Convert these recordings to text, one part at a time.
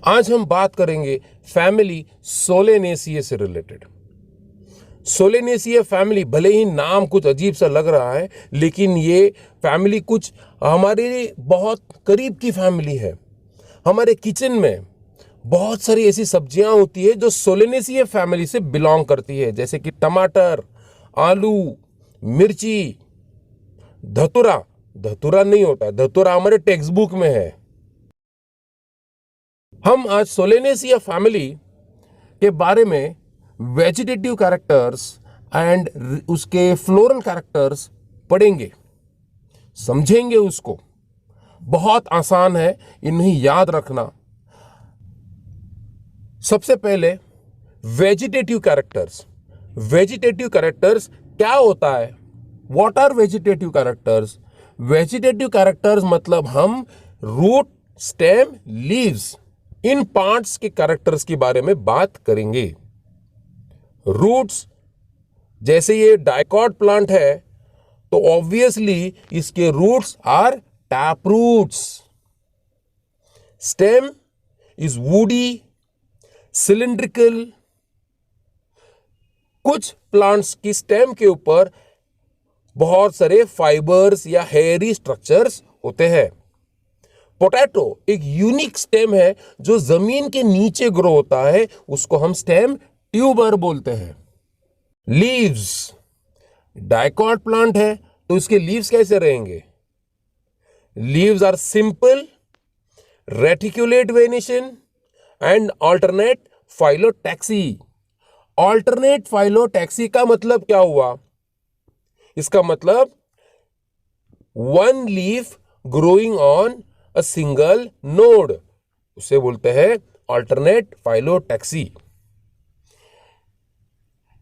आज हम बात करेंगे फैमिली सोलेनेसिए से रिलेटेड। सोलेनेसिए फैमिली, भले ही नाम कुछ अजीब सा लग रहा है, लेकिन ये फैमिली कुछ हमारे बहुत करीब की फैमिली है। हमारे किचन में बहुत सारी ऐसी सब्जियां होती है जो सोलेनेसिए फैमिली से बिलोंग करती है, जैसे कि टमाटर, आलू, मिर्ची, धतूरा। धतूरा नहीं होता है, धतूरा हमारे टेक्स्ट बुक में है। हम आज सोलेनेसिया फैमिली के बारे में वेजिटेटिव कैरेक्टर्स एंड उसके फ्लोरल कैरेक्टर्स पढ़ेंगे, समझेंगे उसको। बहुत आसान है, इन्हें याद रखना। सबसे पहले वेजिटेटिव कैरेक्टर्स। वेजिटेटिव कैरेक्टर्स क्या होता है? What are vegetative characters? Vegetative characters मतलब हम रूट, स्टेम, लीव्स, इन पार्ट्स के कैरेक्टर्स के बारे में बात करेंगे। रूट्स, जैसे ये डाइकॉट प्लांट है तो ऑब्वियसली इसके roots are tap roots. Stem is woody, cylindrical. कुछ प्लांट्स की स्टेम के ऊपर बहुत सारे फाइबर्स या हेयरी स्ट्रक्चर्स होते हैं। पोटैटो एक यूनिक स्टेम है जो जमीन के नीचे ग्रो होता है, उसको हम स्टेम ट्यूबर बोलते हैं। लीव्स, डाइकॉट प्लांट है तो इसके लीव्स कैसे रहेंगे? Leaves are simple, reticulate venation and alternate phyllotaxy. Alternate phyllotaxy का मतलब क्या हुआ? इसका मतलब one leaf growing on a single node, उसे बोलते हैं ऑल्टरनेट फाइलोटैक्सी।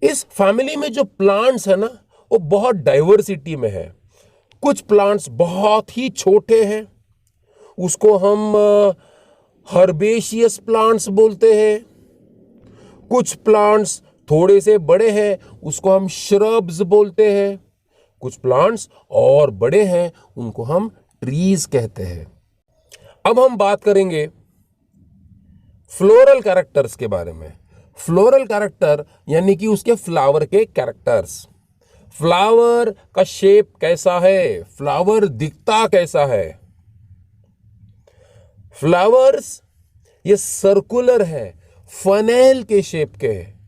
इस फैमिली में जो प्लांट्स है ना, वो बहुत डाइवर्सिटी में है। कुछ प्लांट्स बहुत ही छोटे हैं, उसको हम हर्बेशियस प्लांट्स बोलते हैं। कुछ प्लांट्स थोड़े से बड़े हैं, उसको हम श्रब्स बोलते हैं। कुछ प्लांट्स और बड़े हैं, उनको हम ट्रीज कहते हैं। अब हम बात करेंगे फ्लोरल कैरेक्टर्स के बारे में। फ्लोरल कैरेक्टर यानी कि उसके फ्लावर के कैरेक्टर्स। फ्लावर का शेप कैसा है? फ्लावर दिखता कैसा है? फ्लावर्स ये सर्कुलर है, फनेल के शेप के है।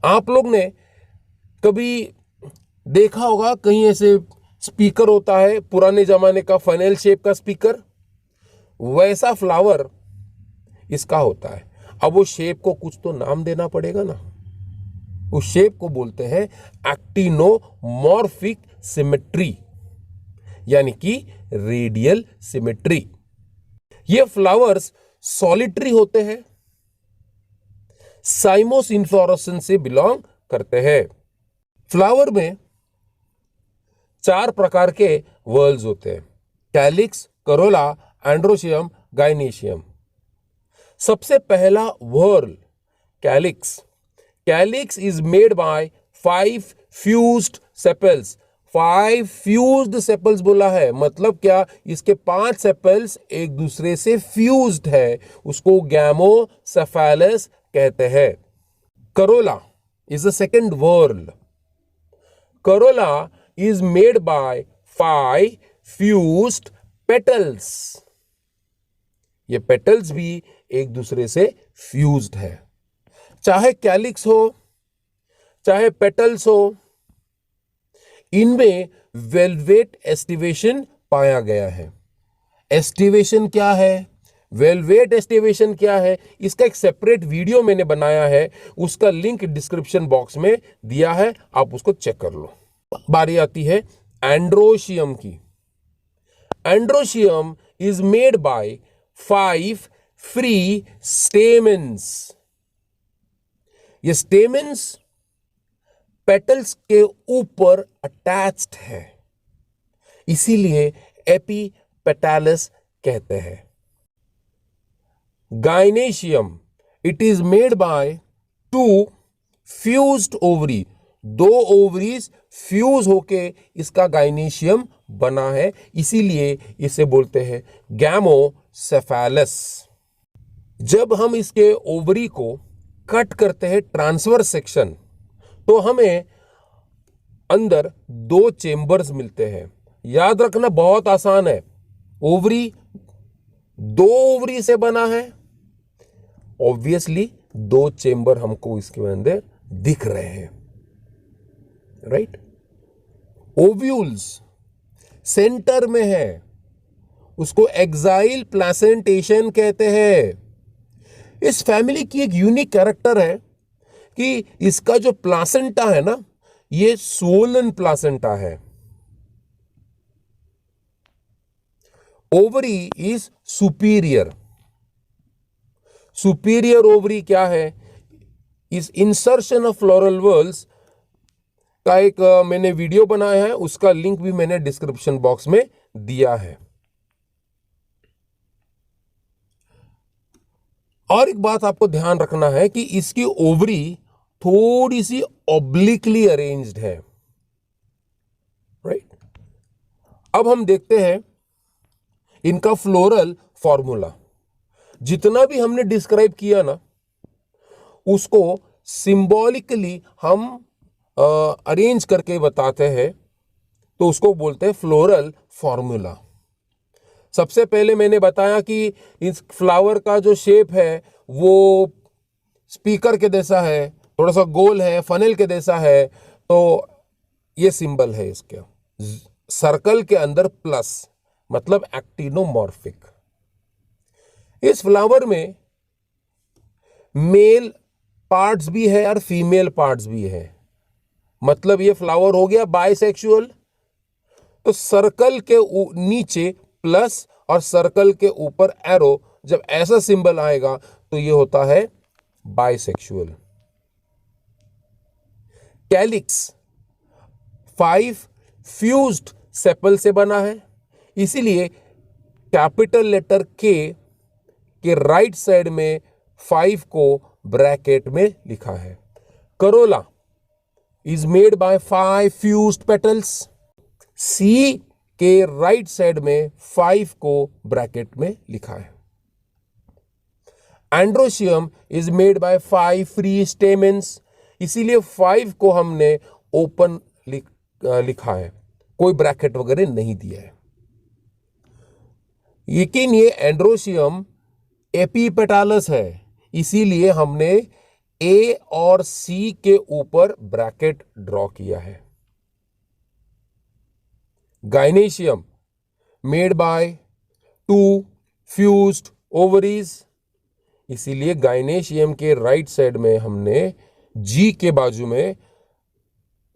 आप लोग ने कभी देखा होगा कहीं ऐसे स्पीकर होता है, पुराने जमाने का फनेल शेप का स्पीकर, वैसा फ्लावर इसका होता है। अब वो शेप को कुछ तो नाम देना पड़ेगा ना। उस शेप को बोलते हैं एक्टिनोमॉर्फिक सिमेट्री, यानी कि रेडियल सिमेट्री। ये फ्लावर्स सॉलिटरी होते हैं, साइमोस इन्फ्लोरेसेंस से बिलोंग करते हैं। फ्लावर में 4 प्रकार के व्हर्ल्स होते हैं: कैलिक्स, करोला, एंड्रोशियम, गाइनेशियम। सबसे पहला whorl calyx. Calyx is made by 5 fused sepals. 5 fused sepals बोला है, मतलब क्या? इसके 5 सेपल्स एक दूसरे से फ्यूज्ड है, उसको गैमोसेफेलस कहते हैं। Corolla is the second whorl. Corolla is made by 5 fused petals। ये पेटल्स भी एक दूसरे से फ्यूज्ड है। चाहे कैलिक्स हो चाहे पेटल्स हो, इनमें वेलवेट एस्टिवेशन पाया गया है। एस्टिवेशन क्या है? वेलवेट एस्टिवेशन क्या है? इसका एक सेपरेट वीडियो मैंने बनाया है, उसका लिंक डिस्क्रिप्शन बॉक्स में दिया है, आप उसको चेक कर लो। बारी आती है एंड्रोशियम की। Androecium is made by 5 free stamens. ये स्टेमेंस पेटल्स के ऊपर अटैच्ड है, इसीलिए एपीपेटालस कहते हैं। Gynoecium, it is made bye 2 fused ovary. 2 ovaries fuse होके इसका गाइनेशियम बना है, इसीलिए इसे बोलते हैं गैमोसेफेलस। जब हम इसके ओवरी को कट करते हैं ट्रांसवर्स सेक्शन, तो हमें अंदर 2 चेंबर्स मिलते हैं। याद रखना बहुत आसान है, ओवरी 2 ओवरी से बना है, ऑब्वियसली 2 चेंबर हमको इसके अंदर दिख रहे हैं, राइट। ओव्यूल्स सेंटर में है, उसको एक्साइल प्लासेंटेशन कहते हैं। इस फैमिली की एक यूनिक कैरेक्टर है कि इसका जो प्लासेंटा है ना, ये सोलन प्लासेंटा है। Ovary is superior. Superior ovary क्या है? इस इंसर्शन ऑफ फ्लोरल व्हर्ल्स का एक मैंने वीडियो बनाया है, उसका लिंक भी मैंने डिस्क्रिप्शन बॉक्स में दिया है। और एक बात आपको ध्यान रखना है कि इसकी ओवरी थोड़ी सी ऑब्लिकली अरेंज्ड है, राइट। अब हम देखते हैं इनका फ्लोरल फॉर्मूला। जितना भी हमने डिस्क्राइब किया ना, उसको सिंबॉलिकली हम अरेंज करके बताते हैं, तो उसको बोलते हैं फ्लोरल फॉर्मूला। सबसे पहले मैंने बताया कि इस फ्लावर का जो शेप है वो स्पीकर के जैसा है, थोड़ा सा गोल है, फनेल के जैसा है। तो ये सिंबल है इसका, सर्कल के अंदर प्लस, मतलब एक्टिनोमॉर्फिक। इस फ्लावर में मेल पार्ट्स भी है और फीमेल पार्ट्स भी है, मतलब ये फ्लावर हो गया बाइसेक्सुअल। तो सर्कल के नीचे प्लस और सर्कल के ऊपर एरो, जब ऐसा सिंबल आएगा तो ये होता है बाइसेक्सुअल। कैलिक्स 5 फ्यूज्ड सेपल से बना है, इसीलिए कैपिटल लेटर के राइट साइड में 5 को ब्रैकेट में लिखा है। Corolla is made by 5 fused petals, C के राइट साइड में 5 को ब्रैकेट में लिखा है। Androecium is made by 5 free stamens, इसीलिए 5 को हमने ओपन लिखा है, कोई ब्रैकेट वगैरह नहीं दिया है। लेकिन ये एंड्रोशियम एपीपेटालस है, इसीलिए हमने ए और सी के ऊपर ब्रैकेट ड्रॉ किया है। Gynoecium made by 2 fused ovaries, इसीलिए गाइनेशियम के राइट साइड में हमने जी के बाजू में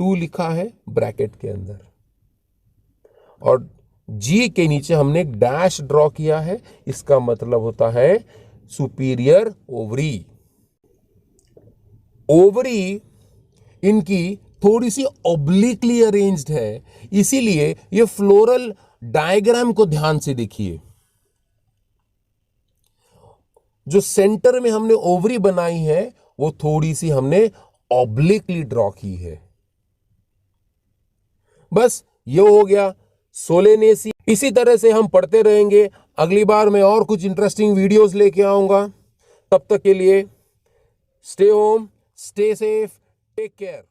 2 लिखा है ब्रैकेट के अंदर, और जी के नीचे हमने एक डैश ड्रॉ किया है, इसका मतलब होता है सुपीरियर ओवरी। ओवरी इनकी थोड़ी सी ऑब्लिकली अरेंज्ड है, इसीलिए ये फ्लोरल डायग्राम को ध्यान से देखिए। जो सेंटर में हमने ओवरी बनाई है वो थोड़ी सी हमने ऑब्लिकली ड्रॉ की है। बस ये हो गया सोलेनेसी। इसी तरह से हम पढ़ते रहेंगे। अगली बार मैं और कुछ इंटरेस्टिंग वीडियोस लेके आऊंगा। तब तक के लिए stay home, stay safe, take care.